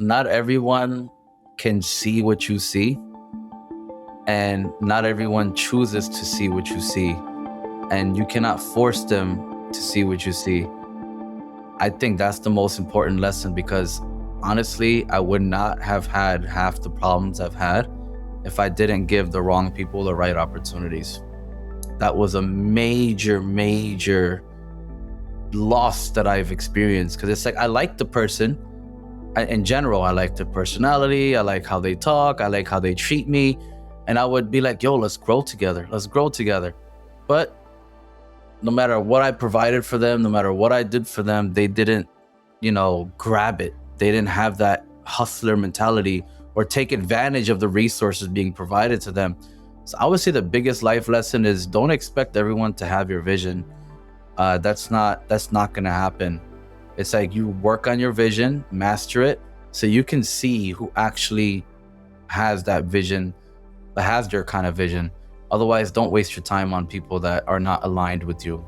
not everyone can see what you see, and not everyone chooses to see what you see, and you cannot force them to see what you see. I think that's the most important lesson, because honestly, I would not have had half the problems I've had if I didn't give the wrong people the right opportunities. That was a major, major loss that I've experienced, because it's like I like the person. In general, I like their personality. I like how they talk. I like how they treat me. And I would be like, yo, let's grow together. Let's grow together. But no matter what I provided for them, no matter what I did for them, they didn't, grab it. They didn't have that hustler mentality or take advantage of the resources being provided to them. So I would say the biggest life lesson is don't expect everyone to have your vision. That's not going to happen. It's like you work on your vision, master it, so you can see who actually has that vision, that has your kind of vision. Otherwise, don't waste your time on people that are not aligned with you.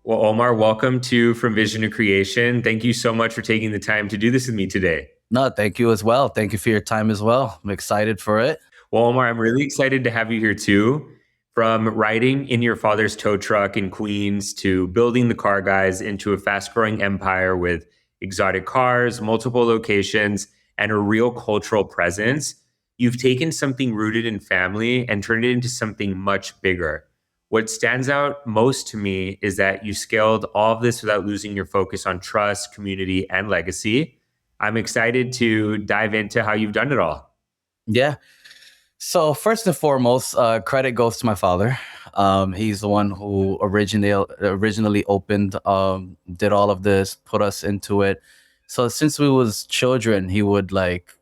Well, Omar, welcome to From Vision to Creation. Thank you so much for taking the time to do this with me today. No, thank you as well. Thank you for your time as well. I'm excited for it. Well, Omar, I'm really excited to have you here too. From riding in your father's tow truck in Queens to building the Car Guys into a fast-growing empire with exotic cars, multiple locations, and a real cultural presence, you've taken something rooted in family and turned it into something much bigger. What stands out most to me is that you scaled all of this without losing your focus on trust, community, and legacy. I'm excited to dive into how you've done it all. Yeah. So first and foremost, credit goes to my father. He's the one who originally opened, did all of this, put us into it. So since we was children, he would like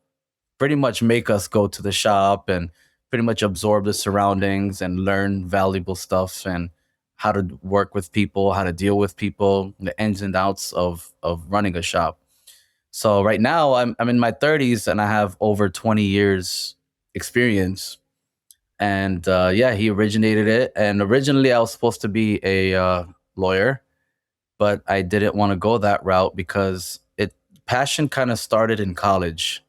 pretty much make us go to the shop and pretty much absorb the surroundings and learn valuable stuff and how to work with people, how to deal with people, the ins and outs of running a shop. So right now I'm in my 30s and I have over 20 years experience. And yeah, he originated it. And originally I was supposed to be a lawyer, but I didn't want to go that route because passion kind of started in college.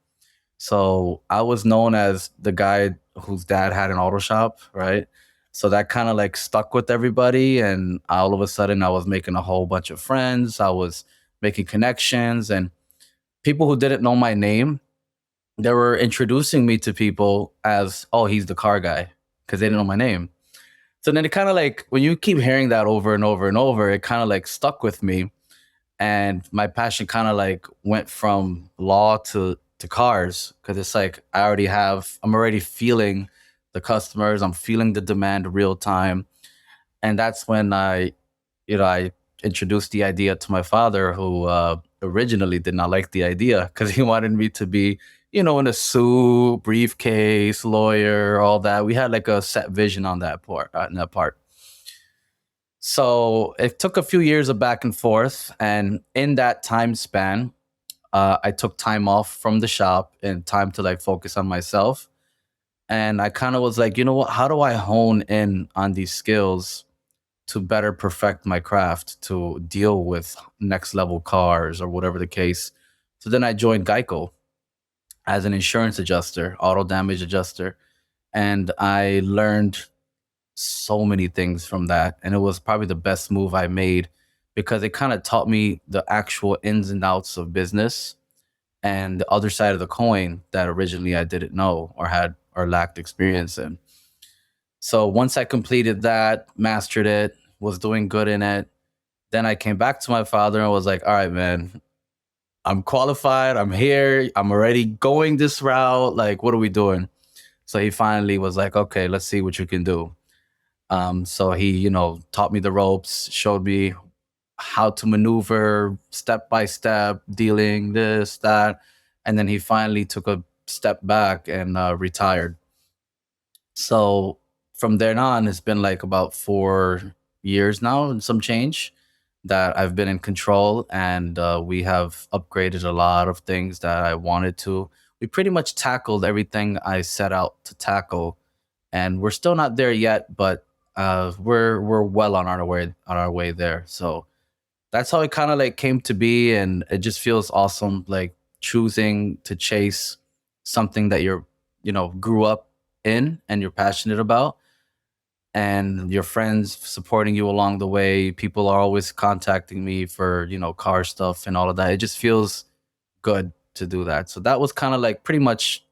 So I was known as the guy whose dad had an auto shop, right? So that kind of like stuck with everybody. And all of a sudden I was making a whole bunch of friends. I was making connections, and people who didn't know my name, they were introducing me to people as, oh, he's the car guy, because they didn't know my name. So then it kind of like, when you keep hearing that over and over and over, it kind of like stuck with me. And my passion kind of like went from law to cars, because it's like I'm already feeling the customers, I'm feeling the demand real time. And that's when I introduced the idea to my father, who originally did not like the idea, because he wanted me to be, in a suit, briefcase, lawyer, all that. We had like a set vision on that part. So it took a few years of back and forth, and in that time span, I took time off from the shop and time to like focus on myself. And I kind of was like, you know what? How do I hone in on these skills to better perfect my craft, to deal with next level cars or whatever the case? So then I joined Geico as an insurance adjuster, auto damage adjuster. And I learned so many things from that. And it was probably the best move I made, because it kind of taught me the actual ins and outs of business and the other side of the coin that originally I didn't know or had or lacked experience in. So once I completed that, mastered it, was doing good in it, then I came back to my father and was like, all right, man, I'm qualified. I'm here. I'm already going this route. Like, what are we doing? So he finally was like, okay, let's see what you can do. So he, taught me the ropes, showed me how to maneuver step by step, dealing this, that. And then he finally took a step back and retired. So from then on, it's been like about 4 years now and some change that I've been in control, and we have upgraded a lot of things that I wanted to. We pretty much tackled everything I set out to tackle, and we're still not there yet, but we're well on our way there. So that's how it kind of like came to be, and it just feels awesome, like choosing to chase something that you're, grew up in and you're passionate about, and your friends supporting you along the way. People are always contacting me for, car stuff and all of that. It just feels good to do that. So that was kind of like pretty much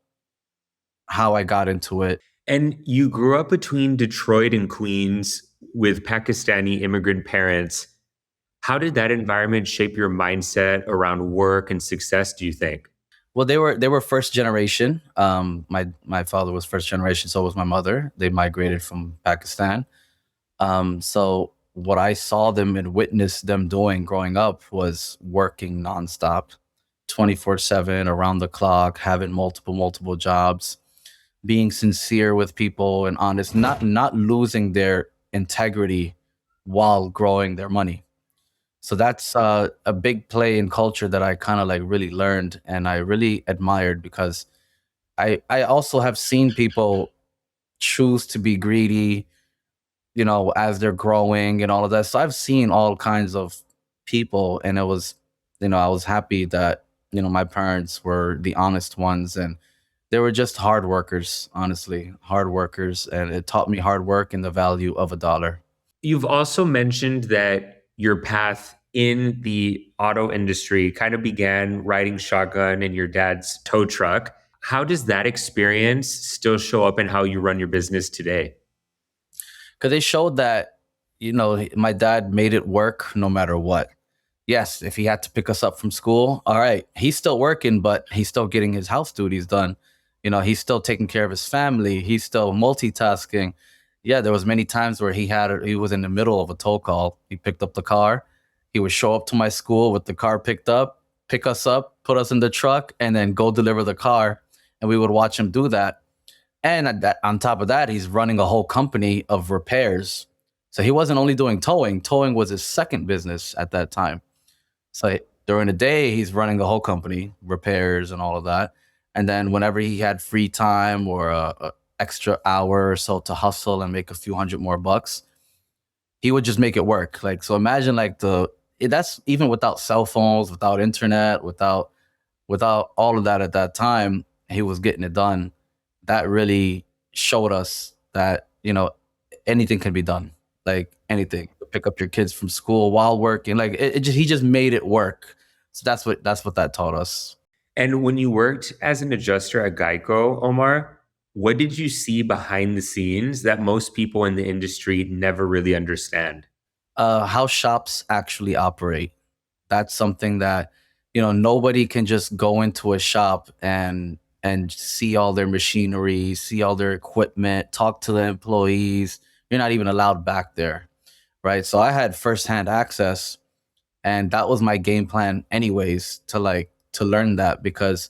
how I got into it. And you grew up between Detroit and Queens with Pakistani immigrant parents. How did that environment shape your mindset around work and success, do you think? Well, they were first generation. My father was first generation, so was my mother. They migrated from Pakistan. So what I saw them and witnessed them doing growing up was working nonstop, 24/7, around the clock, having multiple jobs, being sincere with people and honest, not losing their integrity while growing their money. So that's a big play in culture that I kind of like really learned and I really admired, because I also have seen people choose to be greedy, as they're growing and all of that. So I've seen all kinds of people, and it was, I was happy that, my parents were the honest ones, and they were just hard workers, honestly, hard workers. And it taught me hard work and the value of a dollar. You've also mentioned that your path in the auto industry kind of began riding shotgun in your dad's tow truck. How does that experience still show up in how you run your business today? Because they showed that, my dad made it work no matter what. Yes, if he had to pick us up from school, all right, he's still working, but he's still getting his house duties done. He's still taking care of his family. He's still multitasking. Yeah, there was many times where he was in the middle of a tow call. He picked up the car. He would show up to my school with the car picked up, pick us up, put us in the truck, and then go deliver the car. And we would watch him do that. And on top of that, he's running a whole company of repairs. So he wasn't only doing towing. Towing was his second business at that time. So during the day, he's running a whole company, repairs and all of that. And then whenever he had free time or a extra hour or so to hustle and make a few hundred more bucks, he would just make it work. Like, so imagine like that's even without cell phones, without internet, without all of that at that time, he was getting it done. That really showed us that, anything can be done. Like anything. Pick up your kids from school while working. Like he just made it work. So that's what that taught us. And when you worked as an adjuster at Geico, Omar, what did you see behind the scenes that most people in the industry never really understand? How shops actually operate. That's something that, nobody can just go into a shop and see all their machinery, see all their equipment, talk to the employees. You're not even allowed back there, right? So I had firsthand access, and that was my game plan anyways, to learn that, because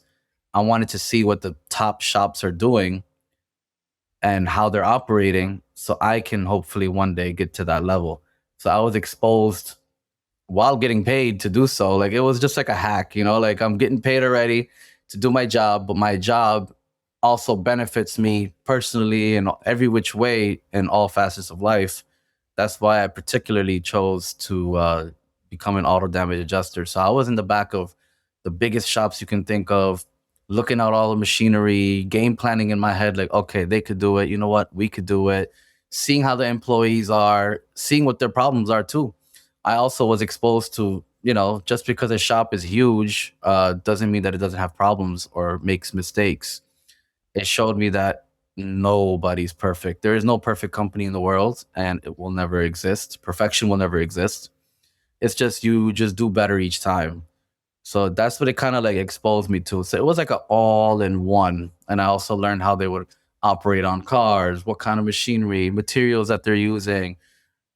I wanted to see what the top shops are doing and how they're operating, so I can hopefully one day get to that level. So I was exposed while getting paid to do so. Like it was just like a hack, like I'm getting paid already to do my job, but my job also benefits me personally in every which way in all facets of life. That's why I particularly chose to become an auto damage adjuster. So I was in the back of the biggest shops you can think of, looking at all the machinery, game planning in my head, like, okay, they could do it. You know what? We could do it. Seeing how the employees are, seeing what their problems are too. I also was exposed to, just because a shop is huge doesn't mean that it doesn't have problems or makes mistakes. It showed me that nobody's perfect. There is no perfect company in the world, and it will never exist. Perfection will never exist. It's just you just do better each time. So that's what it kind of like exposed me to. So it was like an all in one. And I also learned how they would operate on cars, what kind of machinery, materials that they're using,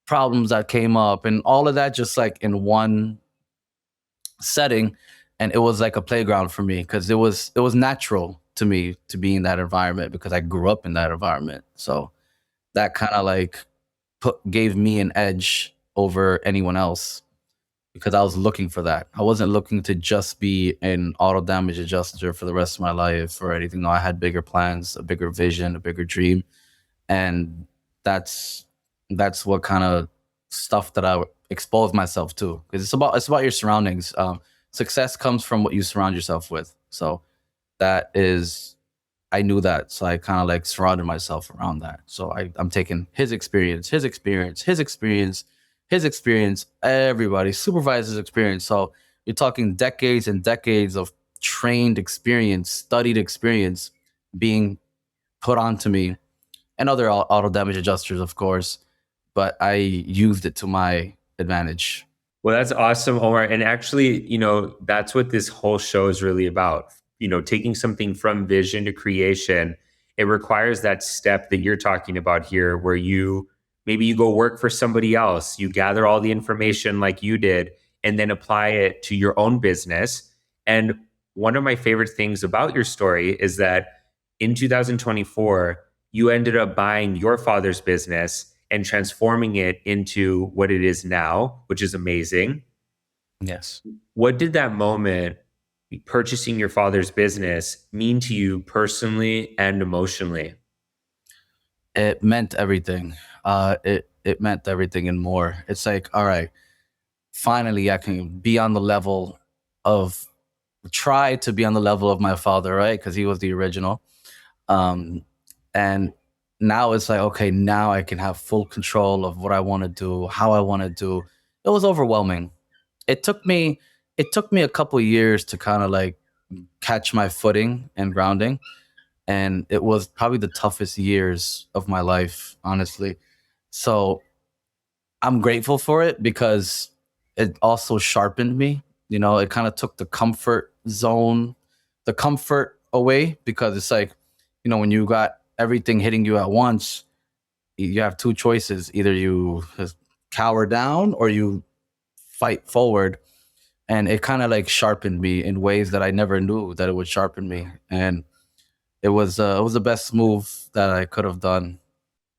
problems that came up, and all of that just like in one setting. And it was like a playground for me, because it was natural to me to be in that environment because I grew up in that environment. So that kind of like gave me an edge over anyone else, because I was looking for that. I wasn't looking to just be an auto damage adjuster for the rest of my life or anything. No, I had bigger plans, a bigger vision, a bigger dream. And that's That's what kind of stuff that I expose myself to, because it's about your surroundings. Success comes from what you surround yourself with. So that is, I knew that, so I kind of like surrounded myself around that. So I'm taking his experience, his experience, his experience, his experience, everybody, supervisor's experience. So you're talking decades and decades of trained experience, studied experience being put onto me, and other auto damage adjusters, of course. But I used it to my advantage. Well, that's awesome, Omar. And actually, that's what this whole show is really about. Taking something from vision to creation. It requires that step that you're talking about here, where maybe you go work for somebody else, you gather all the information like you did, and then apply it to your own business. And one of my favorite things about your story is that in 2024, you ended up buying your father's business and transforming it into what it is now, which is amazing. Yes. What did that moment, purchasing your father's business, mean to you personally and emotionally? It meant everything. It meant everything and more. It's like, all right, finally I can be on the level of try to be on the level of my father, right? Because he was the original. Um, and now it's like, okay, now I can have full control of what I want to do, how I want to do. It was overwhelming. It took me it took me a couple years to kind of like catch my footing and grounding, and it was probably the toughest years of my life, honestly. So I'm grateful for it because it also sharpened me. It kind of took the comfort zone, the comfort away, because it's like, when you got everything hitting you at once, you have two choices. Either you just cower down or you fight forward. And it kind of like sharpened me in ways that I never knew that it would sharpen me. And it was the best move that I could have done.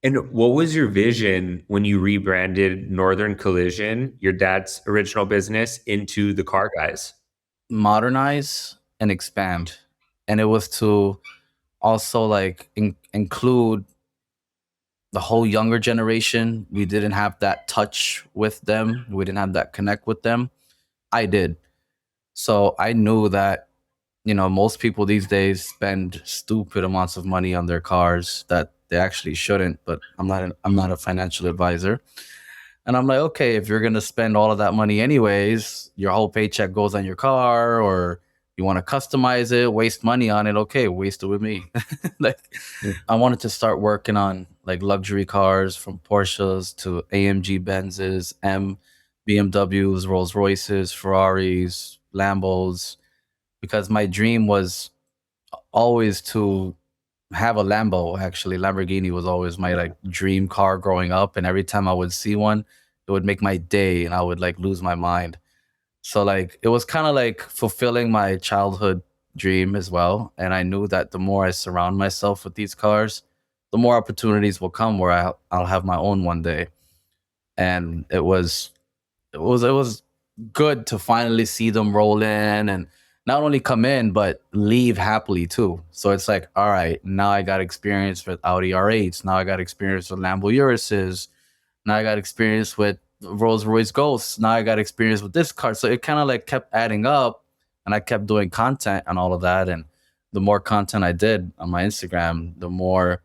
And what was your vision when you rebranded Northern Collision, your dad's original business, into the Car Guys? Modernize and expand. And it was to also like include the whole younger generation. We didn't have that touch with them. We didn't have that connect with them. I did. So I knew that, most people these days spend stupid amounts of money on their cars that they actually shouldn't, but I'm not a financial advisor. And I'm like, okay, if you're gonna spend all of that money anyways, your whole paycheck goes on your car, or you want to customize it, waste money on it, okay, waste it with me. Like, I wanted to start working on like luxury cars, from Porsches to AMG Benzes, BMWs, Rolls Royces, Ferraris, Lambos, because my dream was always to have a Lambo. Actually, Lamborghini was always my like dream car growing up, and every time I would see one, it would make my day, and I would like lose my mind. So like it was kind of like fulfilling my childhood dream as well, and I knew that the more I surround myself with these cars, the more opportunities will come where I'll have my own one day. And it was good to finally see them roll in, and not only come in but leave happily too. So it's like, all right, now I got experience with Audi R8s. Now I got experience with Lambo Urises. Now I got experience with Rolls Royce Ghosts. Now I got experience with this car. So it kind of like kept adding up, and I kept doing content and all of that. And the more content I did on my Instagram, the more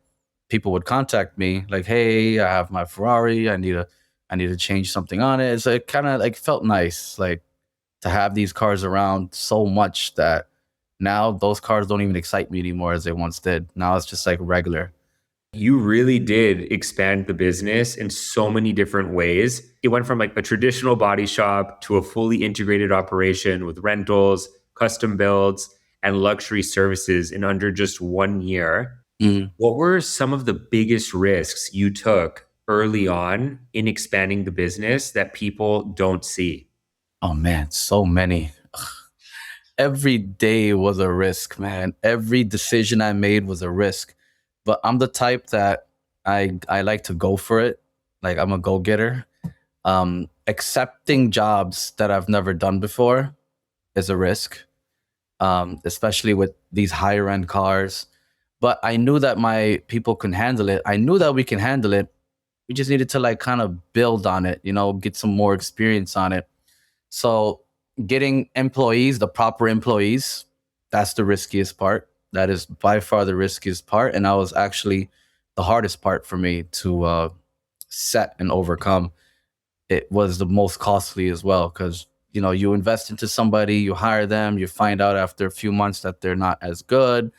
people would contact me like, "Hey, I have my Ferrari. I need to change something on it." So it kind of like felt nice, like to have these cars around so much that now those cars don't even excite me anymore as they once did. Now it's just like regular. You really did expand the business in so many different ways. It went from like a traditional body shop to a fully integrated operation with rentals, custom builds, and luxury services in under just 1 year. Mhm. What were some of the biggest risks you took early on in expanding the business that people don't see? Oh man, so many. Every day was a risk, man. Every decision I made was a risk. But I'm the type that I like to go for it. Like, I'm a go-getter. Accepting jobs that I've never done before is a risk, especially with these higher end cars. But I knew that my people can handle it. I knew that we can handle it We just needed to like kind of build on it, get some more experience on it. So getting employees, the proper employees, that's the riskiest part. That is by far the riskiest part. And that was actually the hardest part for me to set and overcome. It was the most costly as well because you invest into somebody, you hire them, you find out after a few months that they're not as good.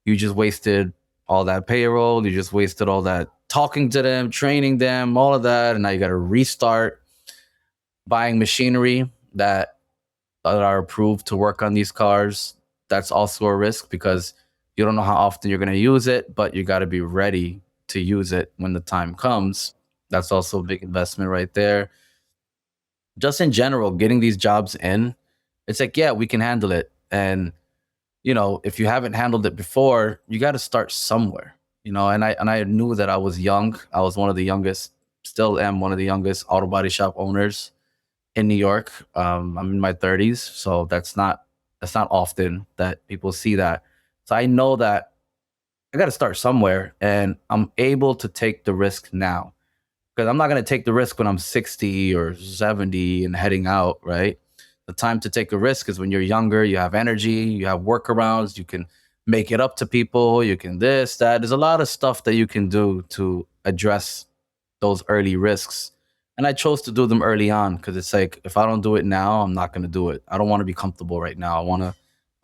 You just wasted all that payroll, you just wasted all that talking to them, training them, all of that, and now you got to restart buying machinery that are approved to work on these cars. That's also a risk because you don't know how often you're going to use it, but you got to be ready to use it when the time comes. That's also a big investment right there. Just in general, getting these jobs in, it's like, yeah, we can handle it. And, if you haven't handled it before, you got to start somewhere, and I knew that I was young. I was one of the youngest, still am one of the youngest auto body shop owners in New York. I'm in my 30s, so that's not often that people see that. So I know that I got to start somewhere, and I'm able to take the risk now because I'm not going to take the risk when I'm 60 or 70 and heading out. Right, the time to take a risk is when you're younger. You have energy, you have workarounds, you can make it up to people, you can this that. There's a lot of stuff that you can do to address those early risks. And I chose to do them early on because it's like if I don't do it now, I'm not going to do it. I don't want to be comfortable right now. I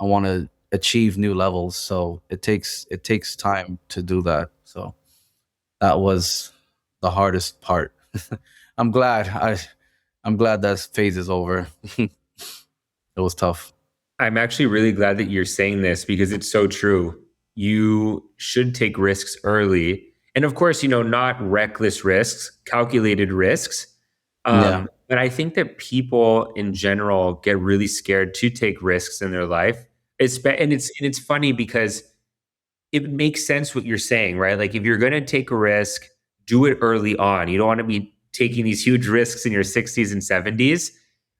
want to achieve new levels. So it takes time to do that. So that was the hardest part. I'm glad I'm glad that phase is over. It was tough. I'm actually really glad that you're saying this because it's so true. You should take risks early. And of course, not reckless risks, calculated risks. Yeah. But I think that people in general get really scared to take risks in their life. And it's funny because it makes sense what you're saying, right? Like if you're going to take a risk, do it early on. You don't want to be taking these huge risks in your 60s and 70s.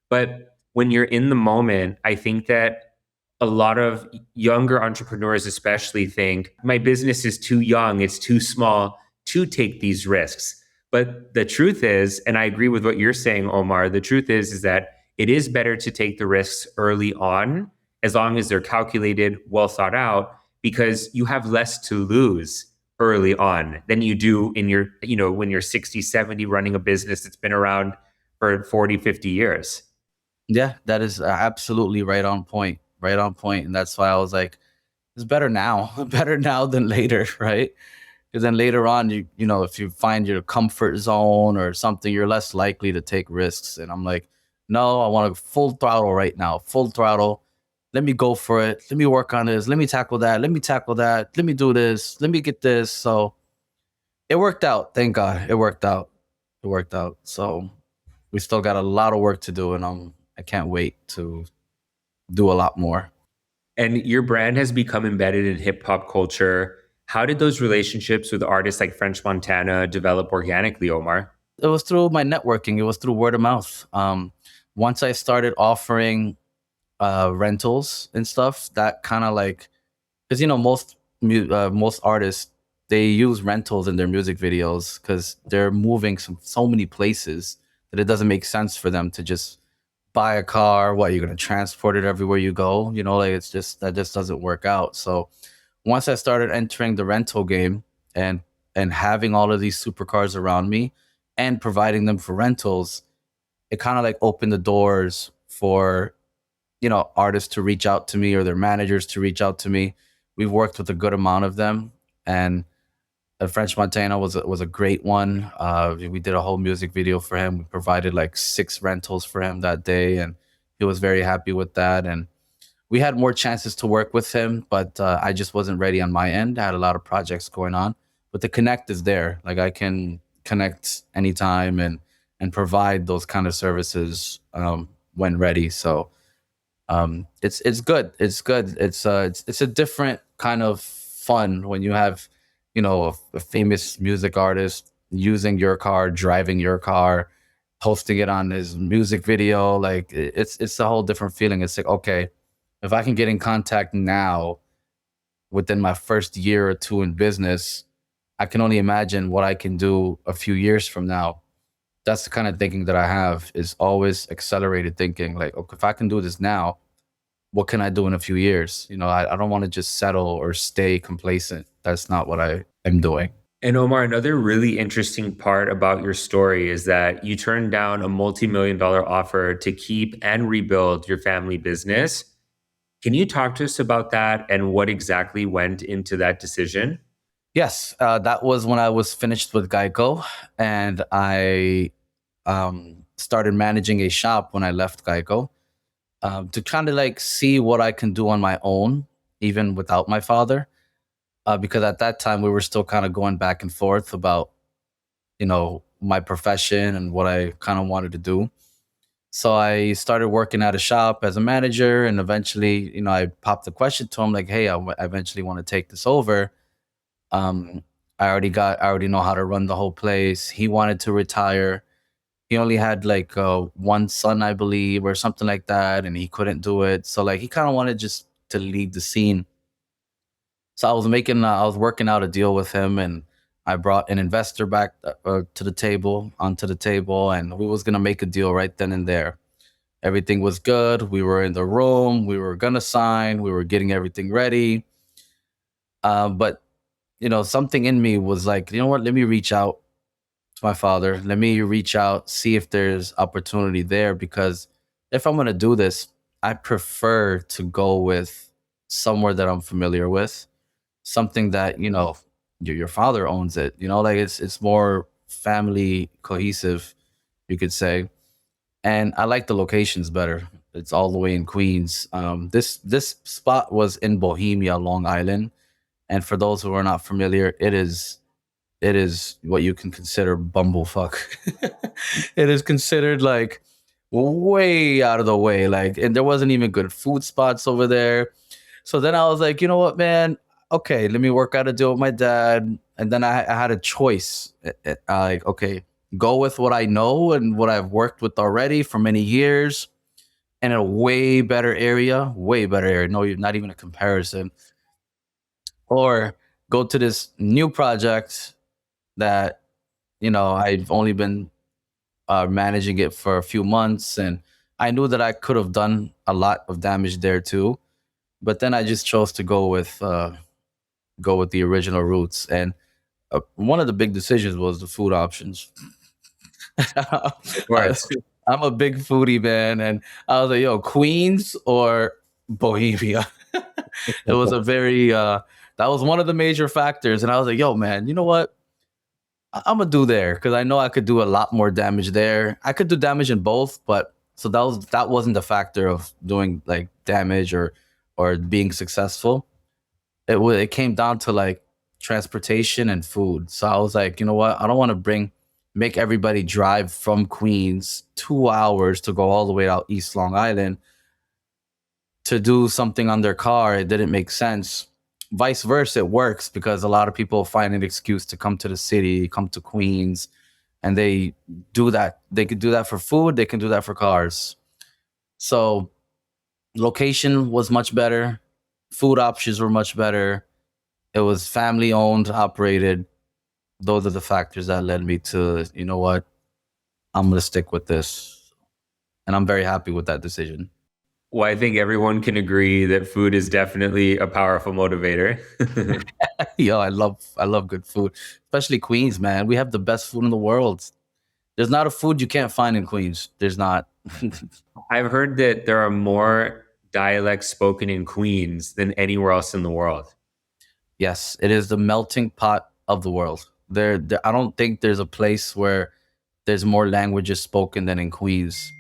But when you're in the moment, I think that a lot of younger entrepreneurs, especially, think my business is too young, it's too small to take these risks. But the truth is, and I agree with what you're saying, Omar, the truth is that it is better to take the risks early on as long as they're calculated, well thought out, because you have less to lose early on than you do in your, when you're 60, 70 running a business that's been around for 40, 50 years. Yeah, that is absolutely right on point. Right on point. And that's why I was like, it's better now, better now than later, right? Because then later on, if you find your comfort zone or something, you're less likely to take risks. And I'm like, no, I want to full throttle right now, full throttle. Let me go for it. Let me work on this. Let me tackle that. Let me tackle that. Let me do this. Let me get this. So it worked out. Thank God, it worked out. It worked out. So we still got a lot of work to do, and I can't wait to do a lot more. And your brand has become embedded in hip hop culture. How did those relationships with artists like French Montana develop organically, Omar? It was through my networking. It was through word of mouth. Once I started offering rentals and stuff, that kind of like because most artists they use rentals in their music videos because they're moving so many places that it doesn't make sense for them to just buy a car. What you're gonna transport it everywhere you go? Like it's just that just doesn't work out. So once I started entering the rental game and having all of these supercars around me and providing them for rentals, it kind of like opened the doors for artists to reach out to me or their managers to reach out to me. We've worked with a good amount of them, and French Montana was a great one. We did a whole music video for him. We provided like 6 rentals for him that day, and he was very happy with that. And we had more chances to work with him, but I just wasn't ready on my end. I had a lot of projects going on, but the connect is there. Like I can connect anytime and provide those kind of services when ready. So it's good. It's good. It's a different kind of fun when you have a famous music artist using your car, driving your car, posting it on his music video. Like it's a whole different feeling. It's like, okay, if I can get in contact now within my first year or two in business, I can only imagine what I can do a few years from now. That's the kind of thinking that I have, is always accelerated thinking. Like, okay, if I can do this now, what can I do in a few years? I don't want to just settle or stay complacent. That's not what I am doing. And Omar, another really interesting part about your story is that you turned down a multi-million dollar offer to keep and rebuild your family business. Can you talk to us about that and what exactly went into that decision? Yes, that was when I was finished with Geico, and I started managing a shop when I left Geico, to kind of like see what I can do on my own, even without my father. Because at that time we were still kind of going back and forth about, my profession and what I kind of wanted to do. So I started working at a shop as a manager, and eventually, I popped the question to him like, "Hey, I eventually want to take this over. Um, I already know how to run the whole place." He wanted to retire. He only had like one son, I believe, or something like that, and he couldn't do it. So like he kind of wanted just to leave the scene. So I was working out a deal with him, and I brought an investor back to the table, onto the table, and we was gonna make a deal right then and there. Everything was good. We were in the room. We were gonna sign. We were getting everything ready. But something in me was like, you know what? Let me reach out to my father. Let me reach out, see if there's opportunity there. Because if I'm gonna do this, I prefer to go with somewhere that I'm familiar with, something that your father owns it. Like it's more family cohesive, you could say. And I like the locations better. It's all the way in Queens. This spot was in Bohemia, Long Island, and for those who are not familiar, it is what you can consider bumblefuck. It is considered like way out of the way. Like, and there wasn't even good food spots over there. So then I was like, you know what, man? Okay, let me work out a deal with my dad. And then I had a choice. Like, okay, go with what I know and what I've worked with already for many years, in a way better area. No, not even a comparison. Or go to this new project that I've only been managing it for a few months, and I knew that I could have done a lot of damage there too. But then I just chose to go with the original roots. And one of the big decisions was the food options. Of I, course. I'm a big foodie, man, and I was like, "Yo, Queens or Bohemia?" It was a very that was one of the major factors, and I was like, "Yo, man, you know what? I'm gonna do there because I know I could do a lot more damage there. I could do damage in both, but so that wasn't the factor of doing like damage or being successful. It came down to like transportation and food. So I was like, you know what? I don't want to make everybody drive from Queens 2 hours to go all the way out East Long Island to do something on their car. It didn't make sense. Vice versa, it works because a lot of people find an excuse to come to the city, come to Queens, and they do that. They could do that for food, they can do that for cars. So location was much better, food options were much better. It was family owned, operated. Those are the factors that led me to, you know what, I'm gonna stick with this. And I'm very happy with that decision. Well, I think everyone can agree that food is definitely a powerful motivator. Yo, I love good food, especially Queens, man. We have the best food in the world. There's not a food you can't find in Queens. There's not. I've heard that there are more dialects spoken in Queens than anywhere else in the world. Yes, it is the melting pot of the world. I don't think there's a place where there's more languages spoken than in Queens.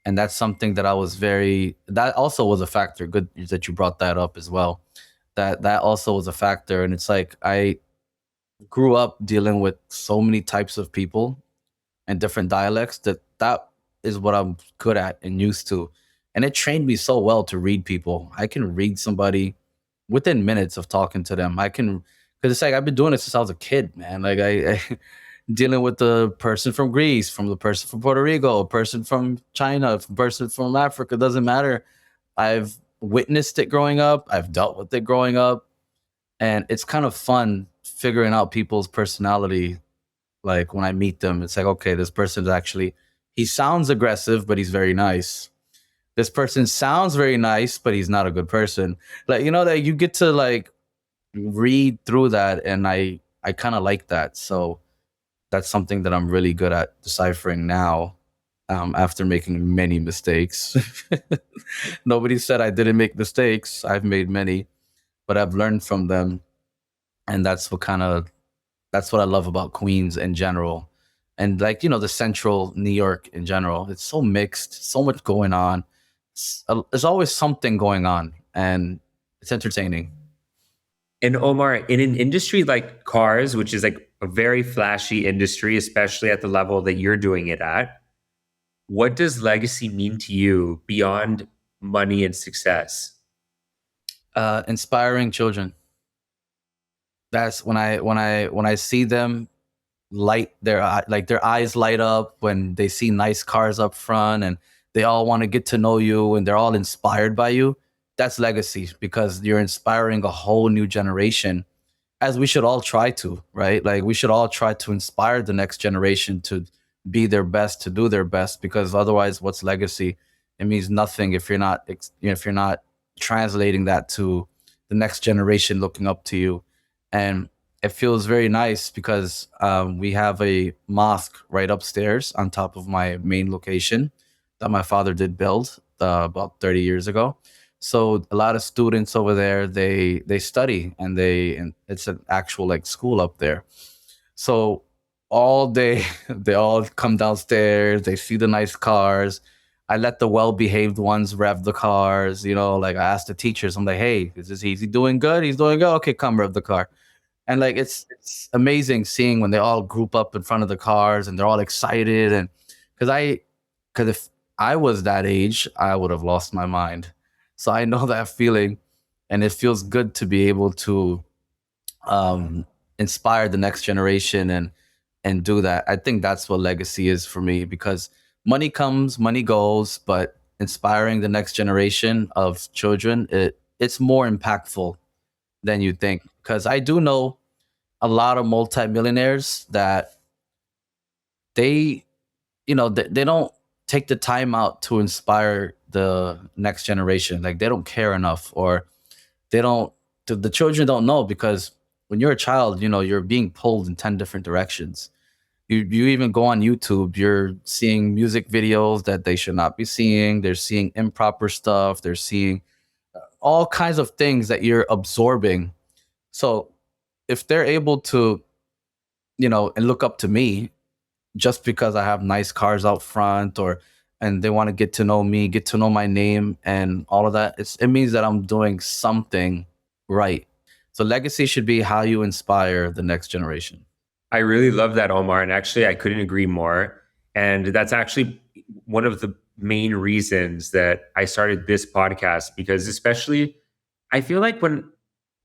And that's something that that also was a factor. Good that you brought that up as well. That also was a factor. And it's like I grew up dealing with so many types of people and different dialects that is what I'm good at and used to. And it trained me so well to read people. I can read somebody within minutes of talking to them. I can, because it's like I've been doing it since I was a kid, man. Like I dealing with the person from Greece, from the person from Puerto Rico, a person from China, a person from Africa, doesn't matter. I've witnessed it growing up. I've dealt with it growing up, and it's kind of fun figuring out people's personality. Like when I meet them, it's like, okay, this person's actually, he sounds aggressive, but he's very nice. This person sounds very nice, but he's not a good person. Like, that you get to like read through that, and I kind of like that. So that's something that I'm really good at deciphering now. After making many mistakes. Nobody said I didn't make mistakes. I've made many, but I've learned from them, and that's what I love about Queens in general, and like the central New York in general. It's so mixed, so much going on. There's always something going on, and it's entertaining. And Omar, in an industry like cars, which is like a very flashy industry, especially at the level that you're doing it at, what does legacy mean to you beyond money and success? Inspiring children. That's when I see them light like their eyes light up when they see nice cars up front, and they all want to get to know you, and they're all inspired by you. That's legacy, because you're inspiring a whole new generation, as we should all try to, right? Like we should all try to inspire the next generation to be their best, to do their best, because otherwise, what's legacy? It means nothing if you're not, if you're not translating that to the next generation looking up to you. And it feels very nice because we have a mosque right upstairs on top of my main location that my father did build about 30 years ago. So a lot of students over there, they study, and it's an actual like school up there. So all day they all come downstairs, they see the nice cars. I let the well-behaved ones rev the cars, like I asked the teachers, I'm like, hey, is he doing good? He's doing good. Okay, come rev the car. And like it's amazing seeing when they all group up in front of the cars and they're all excited. And because if I was that age, I would have lost my mind. So I know that feeling, and it feels good to be able to um, inspire the next generation and do that. I think that's what legacy is for me, because money comes, money goes, but inspiring the next generation of children, it's more impactful than you think. Because I do know a lot of multimillionaires that they, they don't take the time out to inspire the next generation. Like they don't care enough, or they don't. The children don't know, because when you're a child, you're being pulled in 10 different directions. You even go on YouTube, you're seeing music videos that they should not be seeing. They're seeing improper stuff. They're seeing all kinds of things that you're absorbing. So if they're able to, and look up to me just because I have nice cars out front, or and they want to get to know me, get to know my name and all of that, it means that I'm doing something right. So legacy should be how you inspire the next generation. I really love that, Omar. And actually, I couldn't agree more. And that's actually one of the main reasons that I started this podcast, because especially I feel like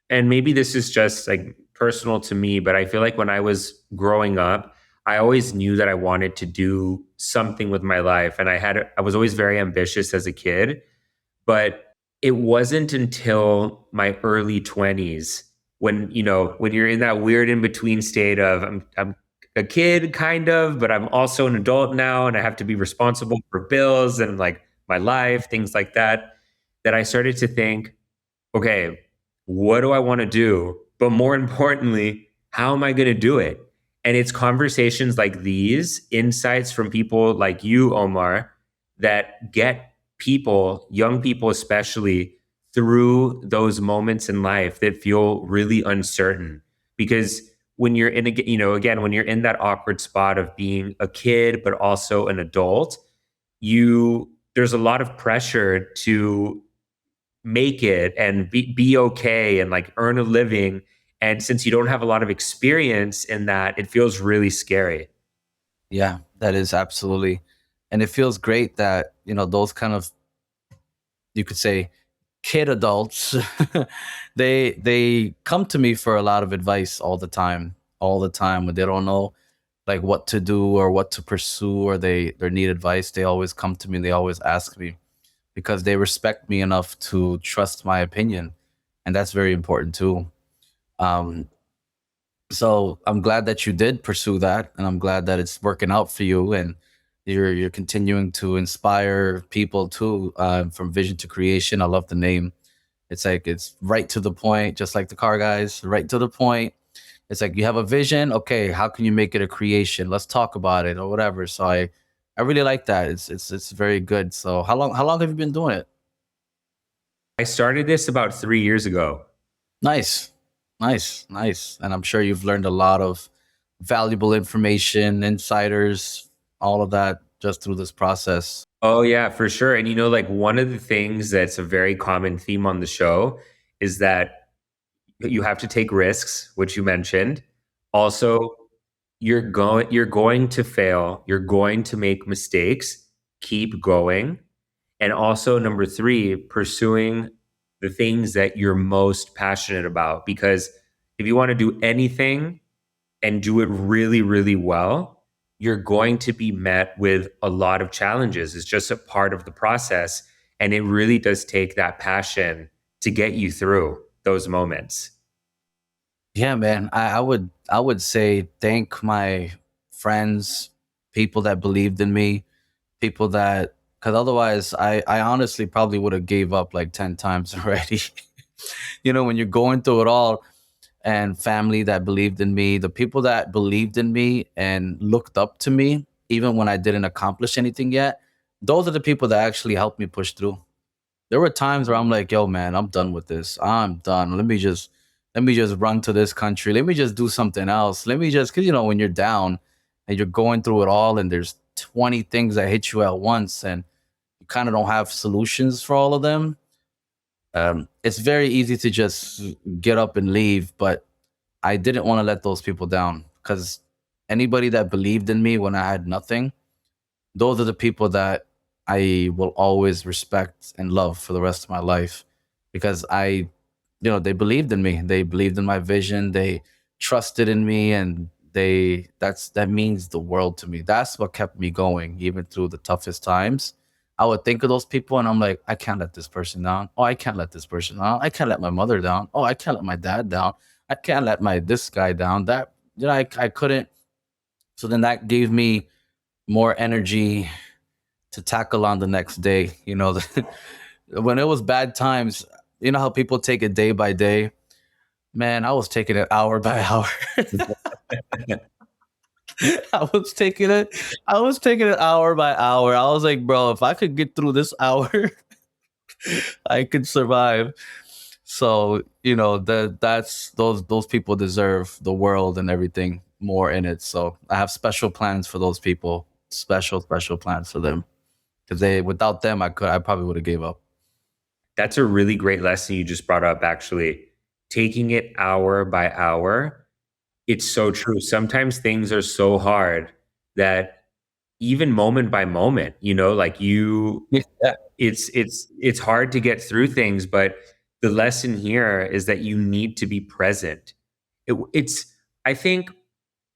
and maybe this is just like personal to me, but I feel like when I was growing up, I always knew that I wanted to do something with my life. And I was always very ambitious as a kid. But it wasn't until my early 20s when, when you're in that weird in between state of I'm a kid kind of, but I'm also an adult now and I have to be responsible for bills and like my life, things like that, that I started to think, okay, what do I want to do? But more importantly, how am I going to do it? And it's conversations like these, insights from people like you, Omar, that get people, young people especially, through those moments in life that feel really uncertain. Because when you're in again, when you're in that awkward spot of being a kid but also an adult, there's a lot of pressure to make it and be okay and like earn a living. And since you don't have a lot of experience in that, it feels really scary. Yeah, that is absolutely. And it feels great that, those kind of, you could say, kid adults, they come to me for a lot of advice all the time when they don't know like what to do or what to pursue, or they need advice. They always come to me, they always ask me, because they respect me enough to trust my opinion, and that's very important too. um So I'm glad that you did pursue that, and I'm glad that it's working out for you, and you're continuing to inspire people too, from vision to creation. I love the name. It's like it's right to the point, just like the car guys, right to the point. It's like you have a vision. Okay, how can you make it a creation? Let's talk about it or whatever. So I really like that. It's very good. So how long have you been doing it? I started this about 3 years ago. Nice, nice, nice. And I'm sure you've learned a lot of valuable information, insiders, all of that just through this process. Oh yeah, for sure. And like one of the things that's a very common theme on the show is that you have to take risks, which you mentioned. Also, you're going to fail, you're going to make mistakes, keep going. And also number 3, pursuing the things that you're most passionate about, because if you want to do anything and do it really, really well, you're going to be met with a lot of challenges. It's just a part of the process. And it really does take that passion to get you through those moments. Yeah, man. I would say thank my friends, people that believed in me, people that because otherwise I honestly probably would have gave up like 10 times already. When you're going through it all, and family that believed in me, the people that believed in me and looked up to me, even when I didn't accomplish anything yet, those are the people that actually helped me push through. There were times where I'm like, yo, man, I'm done with this. I'm done. Let me just run to this country. Let me just do something else. Let me just, because when you're down and you're going through it all, and there's 20 things that hit you at once, and you kind of don't have solutions for all of them. It's very easy to just get up and leave, but I didn't want to let those people down, because anybody that believed in me when I had nothing, those are the people that I will always respect and love for the rest of my life, because they believed in me. They believed in my vision. They trusted in me, and that means the world to me. That's what kept me going even through the toughest times. I would think of those people and I'm like, I can't let this person down. Oh, I can't let this person down. I can't let my mother down. Oh, I can't let my dad down. I can't let my this guy down. That I couldn't. So then that gave me more energy to tackle on the next day. When it was bad times, you know how people take it day by day. Man, I was taking it hour by hour. I was taking it. I was taking it hour by hour. I was like, bro, if I could get through this hour, I could survive. So that's those people deserve the world and everything more in it. So I have special plans for those people. Special plans for them, because they without them I probably would have gave up. That's a really great lesson you just brought up, actually. Taking it hour by hour. It's so true. Sometimes things are so hard that even moment by moment, like Yeah. it's hard to get through things, but the lesson here is that you need to be present. It's I think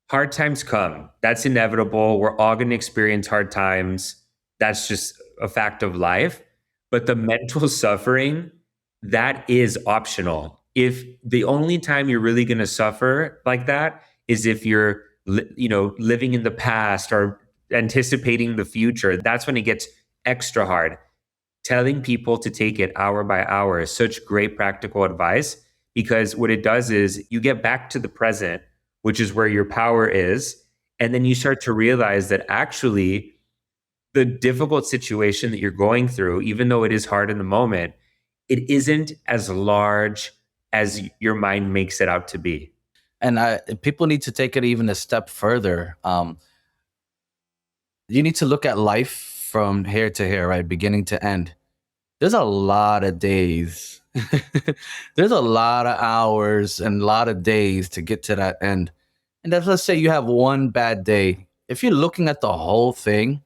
hard times come. That's inevitable. We're all going to experience hard times. That's just a fact of life. But the mental suffering, that is optional. If the only time you're really going to suffer like that is if you're, living in the past or anticipating the future, that's when it gets extra hard. Telling people to take it hour by hour is such great practical advice, because what it does is you get back to the present, which is where your power is. And then you start to realize that actually the difficult situation that you're going through, even though it is hard in the moment, it isn't as large as your mind makes it out to be. And people need to take it even a step further. You need to look at life from here to here, right, beginning to end. There's a lot of days. There's a lot of hours and a lot of days to get to that end. And if, let's say you have one bad day, if you're looking at the whole thing,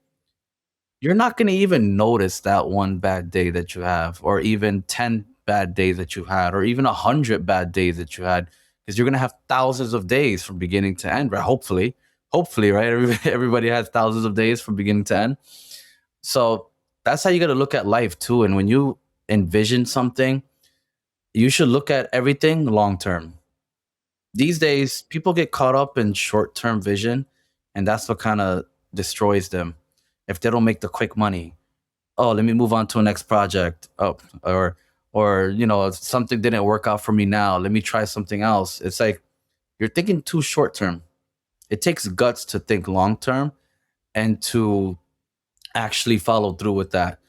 you're not going to even notice that one bad day that you have, or even 10 bad days that you had, or even 100 bad days that you had, because you're going to have thousands of days from beginning to end, right? Hopefully, right? Everybody has thousands of days from beginning to end. So that's how you got to look at life too. And when you envision something, you should look at everything long term. These days, people get caught up in short term vision, and that's what kind of destroys them. If they don't make the quick money, oh, let me move on to a next project. Oh, or if something didn't work out for me now, let me try something else. It's like you're thinking too short term. It takes guts to think long term and to actually follow through with that,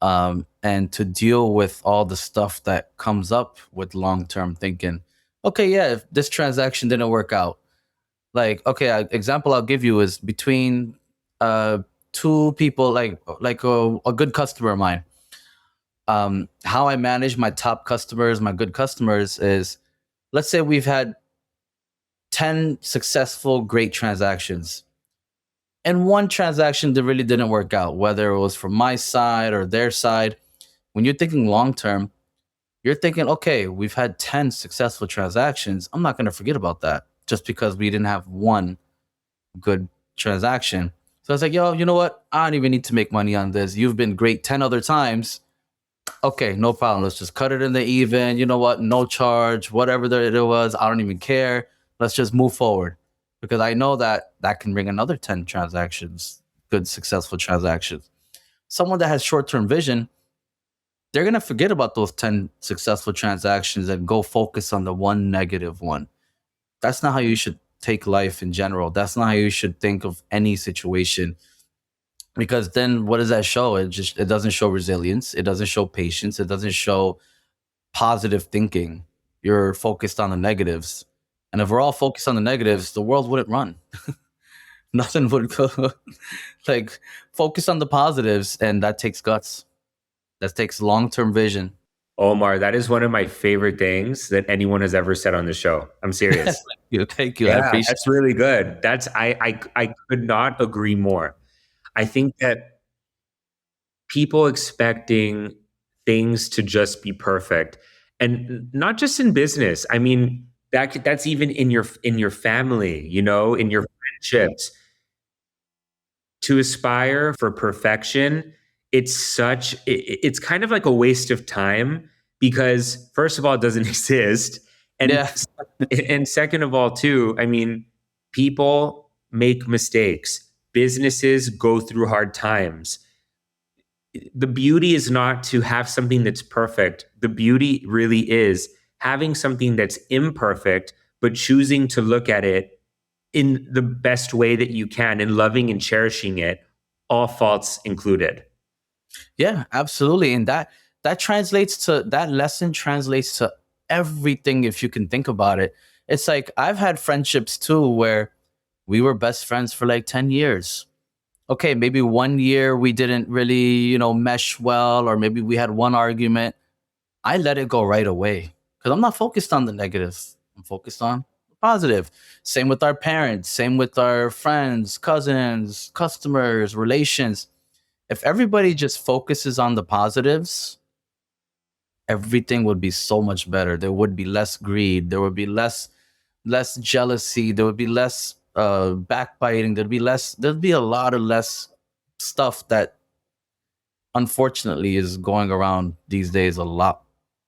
and to deal with all the stuff that comes up with long term thinking. Okay, yeah, if this transaction didn't work out, like, okay, example I'll give you is between uh two people, like a good customer of mine. How I manage my top customers, my good customers, is, let's say we've had 10 successful great transactions, and one transaction that really didn't work out, whether it was from my side or their side. When you're thinking long term, you're thinking, okay, we've had 10 successful transactions. I'm not going to forget about that just because we didn't have one good transaction. So I was like, yo, you know what? I don't even need to make money on this. You've been great 10 other times. Okay, no problem. Let's just cut it in the even. You know what? No charge, whatever it was. I don't even care. Let's just move forward, because I know that that can bring another 10 transactions, good, successful transactions. Someone that has short term vision, they're going to forget about those 10 successful transactions and go focus on the one negative one. That's not how you should take life in general. That's not how you should think of any situation, because then what does that show? It doesn't show resilience, it doesn't show patience, it doesn't show positive thinking. You're focused on the negatives. And if we're all focused on the negatives, the world wouldn't run. Nothing would go. Like, focus on the positives, and that takes guts. That takes long-term vision. Omar, that is one of my favorite things that anyone has ever said on the show. I'm Thank serious. you. Thank you. I Yeah, appreciate that's really good. That's I could not agree more. I think that people expecting things to just be perfect, and not just in business. I mean, that's even in your family, in your friendships. To aspire for perfection, it's kind of like a waste of time, because first of all, it doesn't exist, and Yeah. and second of all, too, I mean, people make mistakes, businesses go through hard times. The beauty is not to have something that's perfect. The beauty really is having something that's imperfect, but choosing to look at it in the best way that you can and loving and cherishing it, all faults included. Yeah, absolutely. And that lesson translates to everything, if you can think about it. It's like I've had friendships too where we were best friends for like 10 years. Okay, maybe one year we didn't really, mesh well, or maybe we had one argument. I let it go right away because I'm not focused on the negative. I'm focused on the positive. Same with our parents, same with our friends, cousins, customers, relations. If everybody just focuses on the positives, everything would be so much better. There would be less greed. There would be less jealousy. There would be less backbiting. There'd be a lot of less stuff that unfortunately is going around these days, a lot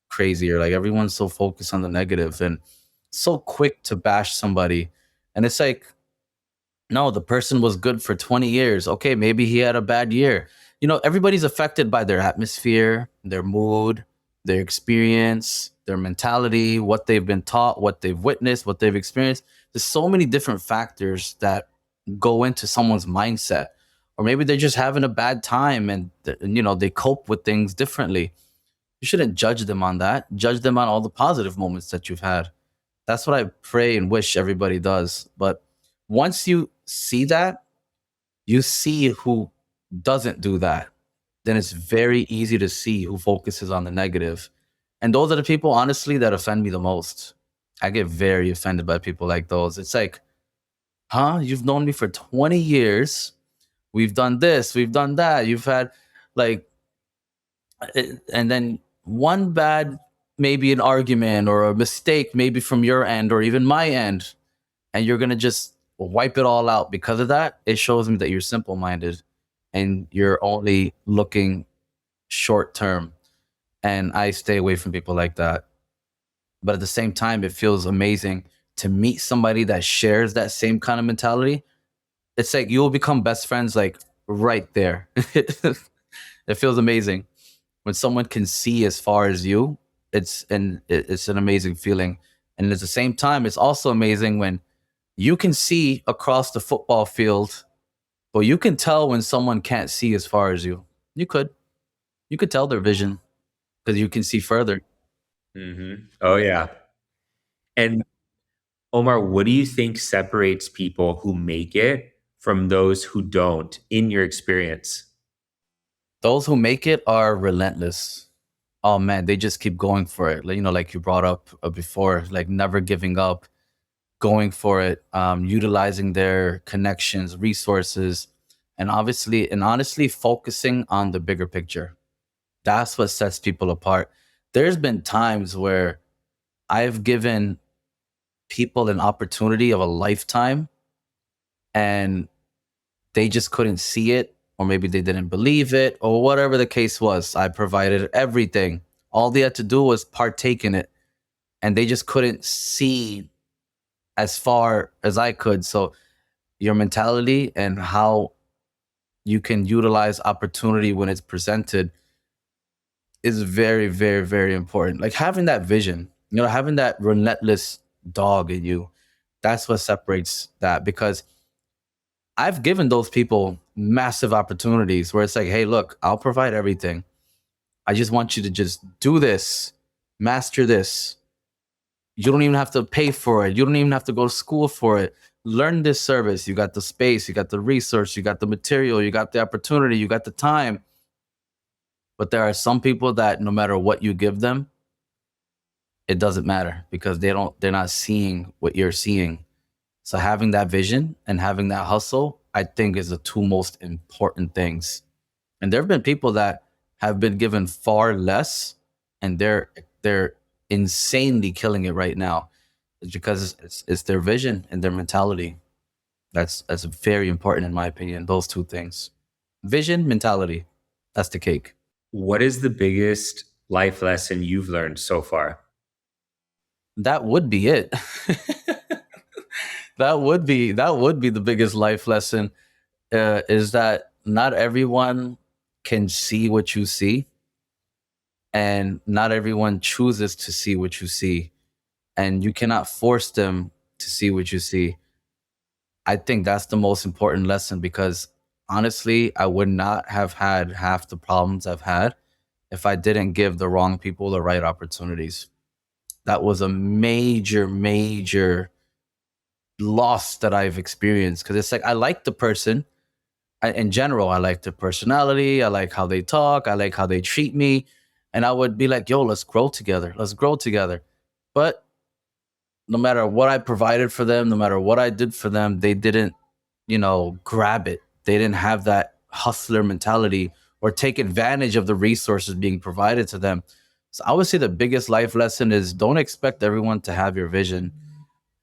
crazier. Like, everyone's so focused on the negative and so quick to bash somebody. And it's like, no, the person was good for 20 years. Okay, maybe he had a bad year. Everybody's affected by their atmosphere, their mood, their experience, their mentality, what they've been taught, what they've witnessed, what they've experienced. There's so many different factors that go into someone's mindset. Or maybe they're just having a bad time, and they cope with things differently. You shouldn't judge them on that. Judge them on all the positive moments that you've had. That's what I pray and wish everybody does. But once you see that, you see who doesn't do that, then it's very easy to see who focuses on the negative. And those are the people, honestly, that offend me the most. I get very offended by people like those. It's like, huh? You've known me for 20 years. We've done this, we've done that. You've had, like, and then one bad, maybe an argument or a mistake, maybe from your end or even my end, and you're gonna just wipe it all out because of that. It shows me that you're simple minded and you're only looking short term. And I stay away from people like that. But at the same time, it feels amazing to meet somebody that shares that same kind of mentality, it's like you'll become best friends like right there. It feels amazing when someone can see as far as you. It's an amazing feeling, and at the same time, it's also amazing when you can see across the football field, but you can tell when someone can't see as far as you. You could you could tell their vision because you can see further. Oh, yeah. And Omar, what do you think separates people who make it from those who don't in your experience? Those who make it are relentless. Oh man, they just keep going for it. Like, like you brought up before, like never giving up, going for it, utilizing their connections, resources, and obviously and honestly focusing on the bigger picture. That's what sets people apart. There's been times where I've given people an opportunity of a lifetime and they just couldn't see it, or maybe they didn't believe it, or whatever the case was. I provided everything. All they had to do was partake in it, and they just couldn't see as far as I could. So your mentality and how you can utilize opportunity when it's presented is very, very, very important. Like having that vision, having that relentless dog in you, that's what separates that. Because I've given those people massive opportunities where it's like, hey, look, I'll provide everything. I just want you to just do this, master this. You don't even have to pay for it. You don't even have to go to school for it. Learn this service. You got the space, you got the resource, you got the material, you got the opportunity, you got the time. But there are some people that no matter what you give them, it doesn't matter because they're not seeing what you're seeing. So having that vision and having that hustle, I think is the two most important things. And there have been people that have been given far less and they're insanely killing it right now. It's because it's their vision and their mentality. That's very important in my opinion. Those two things. Vision, mentality. That's the cake. What is the biggest life lesson you've learned so far? That would be it. That would be the biggest life lesson, is that not everyone can see what you see, and not everyone chooses to see what you see, and you cannot force them to see what you see. I think that's the most important lesson because honestly, I would not have had half the problems I've had if I didn't give the wrong people the right opportunities. That was a major, major loss that I've experienced because it's like I like the person. In general, I like their personality. I like how they talk. I like how they treat me. And I would be like, yo, let's grow together. Let's grow together. But no matter what I provided for them, no matter what I did for them, they didn't, grab it. They didn't have that hustler mentality or take advantage of the resources being provided to them. So I would say the biggest life lesson is don't expect everyone to have your vision.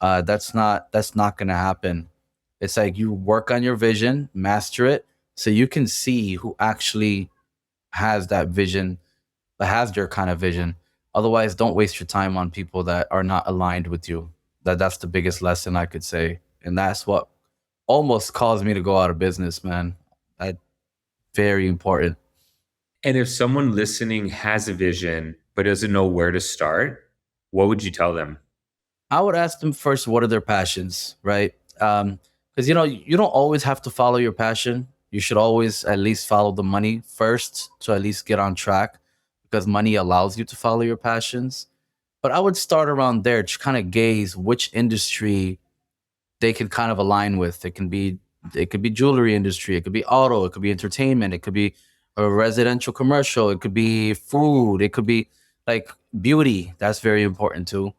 That's not gonna happen. It's like you work on your vision, master it, so you can see who actually has that vision, that has your kind of vision. Otherwise, don't waste your time on people that are not aligned with you. That's the biggest lesson I could say, and that's what almost caused me to go out of business, man. That very important. And if someone listening has a vision but doesn't know where to start, what would you tell them? I would ask them first, what are their passions, right? Because you don't always have to follow your passion. You should always at least follow the money first to at least get on track, because money allows you to follow your passions. But I would start around there to kind of gaze which industry they can kind of align with. It could be jewelry industry, it could be auto, it could be entertainment, it could be a residential commercial, it could be food, it could be like beauty. That's very important too.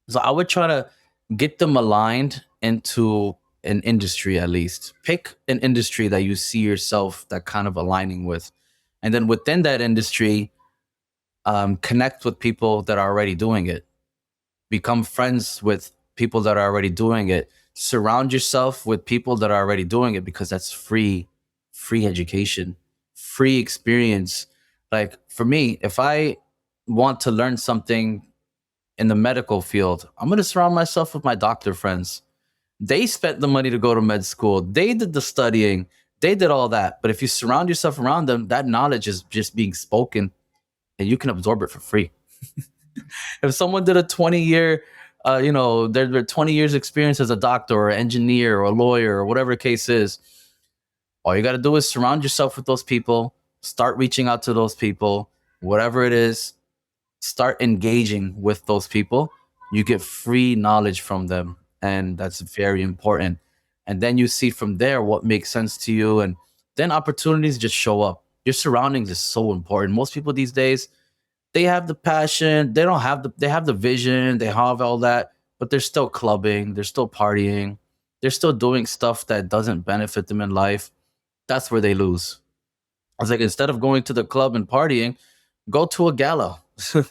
So I would try to get them aligned into an industry at least. Pick an industry that you see yourself that kind of aligning with. And then within that industry, connect with people that are already doing it. Become friends with people that are already doing it. Surround yourself with people that are already doing it because that's free education, free experience. Like for me, if I want to learn something in the medical field, I'm going to surround myself with my doctor friends. They spent the money to go to med school. They did the studying. They did all that. But if you surround yourself around them, that knowledge is just being spoken and you can absorb it for free. If someone did a 20-year, their 20 years experience as a doctor or engineer or lawyer or whatever the case is, all you got to do is surround yourself with those people, start reaching out to those people, whatever it is, start engaging with those people. You get free knowledge from them, and that's very important. And then you see from there what makes sense to you, and then opportunities just show up. Your surroundings is so important. Most people these days, they have the passion, they have the vision, they have all that, but they're still clubbing, they're still partying, they're still doing stuff that doesn't benefit them in life. That's where they lose. I was like, instead of going to the club and partying, go to a gala. You're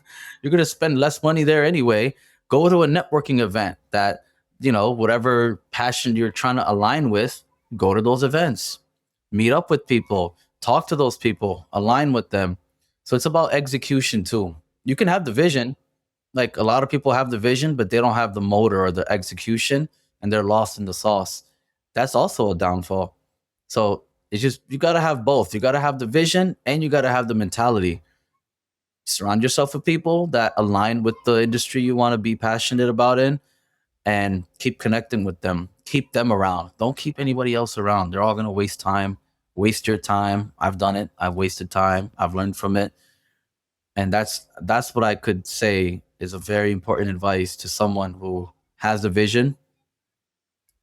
going to spend less money there anyway. Go to a networking event that, whatever passion you're trying to align with, go to those events. Meet up with people, talk to those people, align with them. So it's about execution too. You can have the vision. Like a lot of people have the vision, but they don't have the motor or the execution and they're lost in the sauce. That's also a downfall. So it's just, you got to have both. You got to have the vision and you got to have the mentality. Surround yourself with people that align with the industry you want to be passionate about in, and keep connecting with them. Keep them around. Don't keep anybody else around. They're all going to waste time, waste your time. I've done it. I've wasted time. I've learned from it. And that's what I could say is a very important advice to someone who has a vision,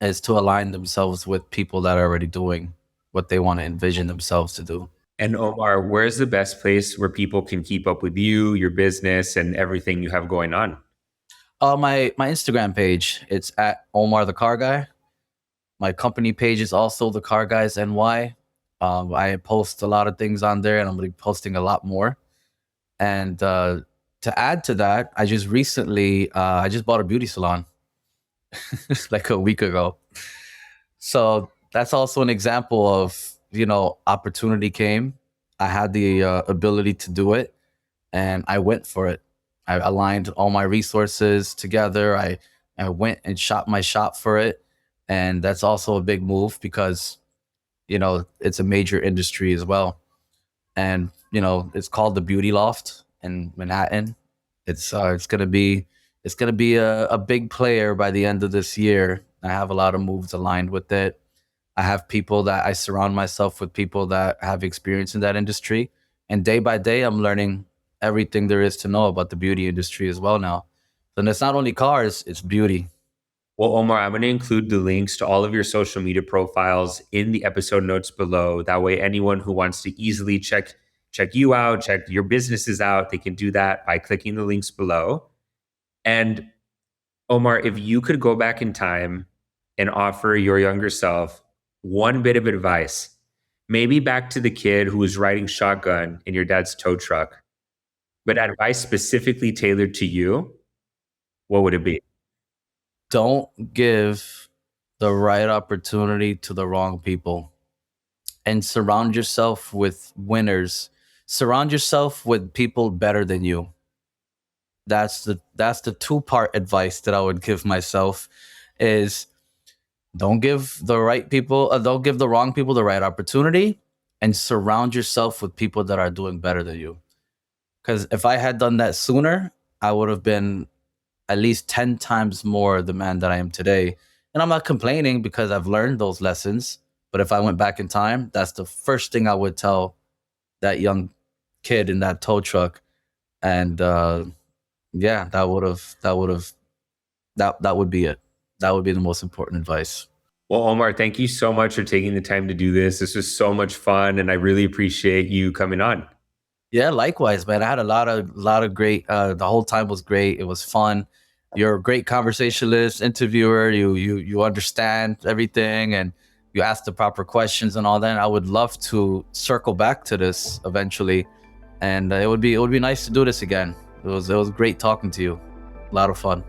is to align themselves with people that are already doing what they want to envision themselves to do. And Omar, where's the best place where people can keep up with you, your business, and everything you have going on? My Instagram page, it's at Omar the Car Guy. My company page is also the Car Guys NY. I post a lot of things on there, and I'm going to be posting a lot more. And to add to that, I just recently I just bought a beauty salon like a week ago. So that's also an example of, opportunity came. I had the ability to do it, and I went for it. I aligned all my resources together. I went and shot my shop for it, and that's also a big move because it's a major industry as well. And it's called the Beauty Loft in Manhattan. It's gonna be a big player by the end of this year. I have a lot of moves aligned with it. I have people that I surround myself with, people that have experience in that industry, and day by day I'm learning everything there is to know about the beauty industry as well now. And it's not only cars, it's beauty. Well, Omar, I'm going to include the links to all of your social media profiles in the episode notes below. That way, anyone who wants to easily check you out, check your businesses out, they can do that by clicking the links below. And Omar, if you could go back in time and offer your younger self one bit of advice, maybe back to the kid who was riding shotgun in your dad's tow truck, but advice specifically tailored to you, what would it be? Don't give the right opportunity to the wrong people, and surround yourself with winners. Surround yourself with people better than you. That's the two-part advice that I would give myself is, don't give the right people, don't give the wrong people the right opportunity, and surround yourself with people that are doing better than you. Because if I had done that sooner, I would have been at least 10 times more the man that I am today. And I'm not complaining because I've learned those lessons. But if I went back in time, that's the first thing I would tell that young kid in that tow truck. And yeah, that would be it. That would be the most important advice. Well, Omar, thank you so much for taking the time to do this. This was so much fun, and I really appreciate you coming on. Yeah, likewise, man. I had a lot of great. The whole time was great. It was fun. You're a great conversationalist, interviewer. You understand everything, and you ask the proper questions and all that. And I would love to circle back to this eventually, and it would be nice to do this again. It was great talking to you. A lot of fun.